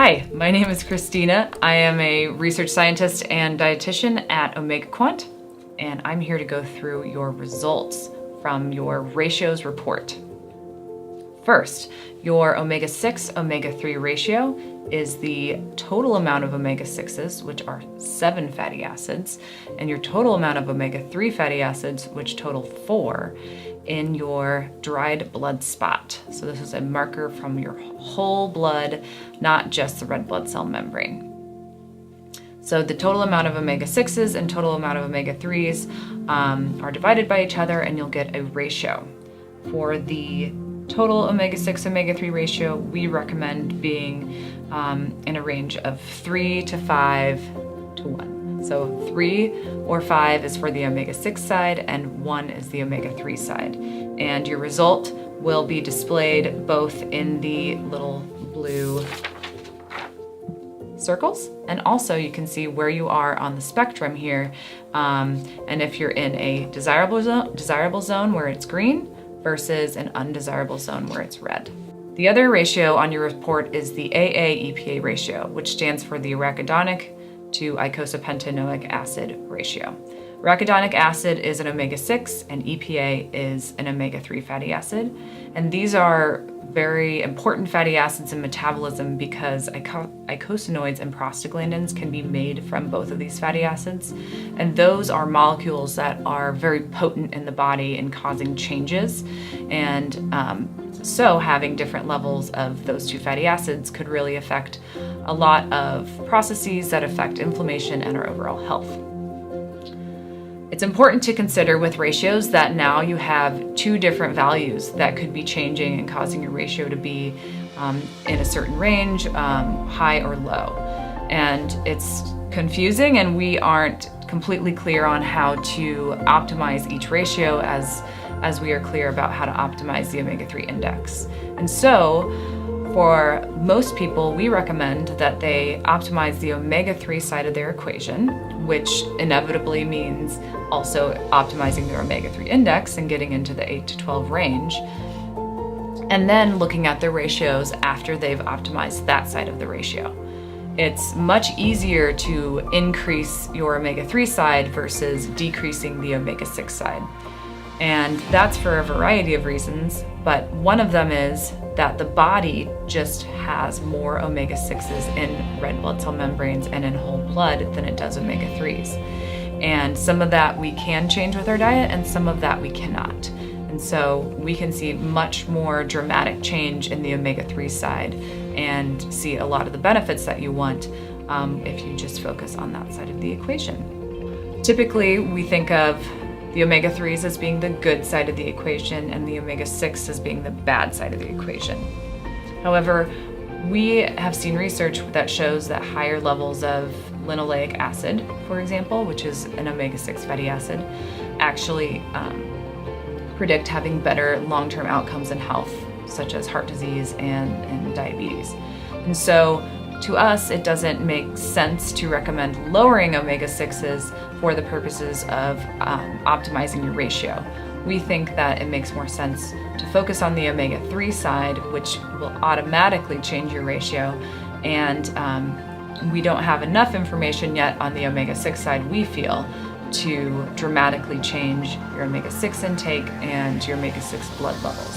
Hi, my name is Christina. I am a research scientist and dietitian at OmegaQuant, and I'm here to go through your results from your ratios report. First, your omega-6, omega-3 ratio is the total amount of omega-6s, which are 7 fatty acids, and your total amount of omega-3 fatty acids, which total 4, in your dried blood spot. So this is a marker from your whole blood, not just the red blood cell membrane. So the total amount of omega-6s and total amount of omega-3s are divided by each other, and you'll get a ratio. For the total omega-6, omega-3 ratio, we recommend being in a range of 3 to 5 to 1. So 3 or 5 is for the omega-6 side, and 1 is the omega-3 side. And your result will be displayed both in the little blue circles, and also you can see where you are on the spectrum here, and if you're in a desirable zone where it's green versus an undesirable zone where it's red. The other ratio on your report is the AA-EPA ratio, which stands for the arachidonic to eicosapentaenoic acid ratio. Arachidonic acid is an omega-6 and EPA is an omega-3 fatty acid. And these are very important fatty acids in metabolism because eicosanoids and prostaglandins can be made from both of these fatty acids. And those are molecules that are very potent in the body in causing changes. And so having different levels of those two fatty acids could really affect a lot of processes that affect inflammation and our overall health. It's important to consider with ratios that now you have two different values that could be changing and causing your ratio to be in a certain range, high or low. And it's confusing, and we aren't completely clear on how to optimize each ratio as we are clear about how to optimize the omega-3 index. And so for most people, we recommend that they optimize the omega-3 side of their equation, which inevitably means also optimizing their omega-3 index and getting into the 8 to 12 range, and then looking at their ratios after they've optimized that side of the ratio. It's much easier to increase your omega-3 side versus decreasing the omega-6 side. And that's for a variety of reasons, but one of them is that the body just has more omega-6s in red blood cell membranes and in whole blood than it does omega-3s. And some of that we can change with our diet, and some of that we cannot. And so we can see much more dramatic change in the omega-3 side and see a lot of the benefits that you want if you just focus on that side of the equation. Typically, we think of the omega-3s as being the good side of the equation and the omega-6 as being the bad side of the equation. However, we have seen research that shows that higher levels of linoleic acid, for example, which is an omega-6 fatty acid, actually predict having better long-term outcomes in health, such as heart disease and diabetes. And so to us, it doesn't make sense to recommend lowering omega-6s for the purposes of optimizing your ratio. We think that it makes more sense to focus on the omega-3 side, which will automatically change your ratio, and we don't have enough information yet on the omega-6 side, we feel, to dramatically change your omega-6 intake and your omega-6 blood levels.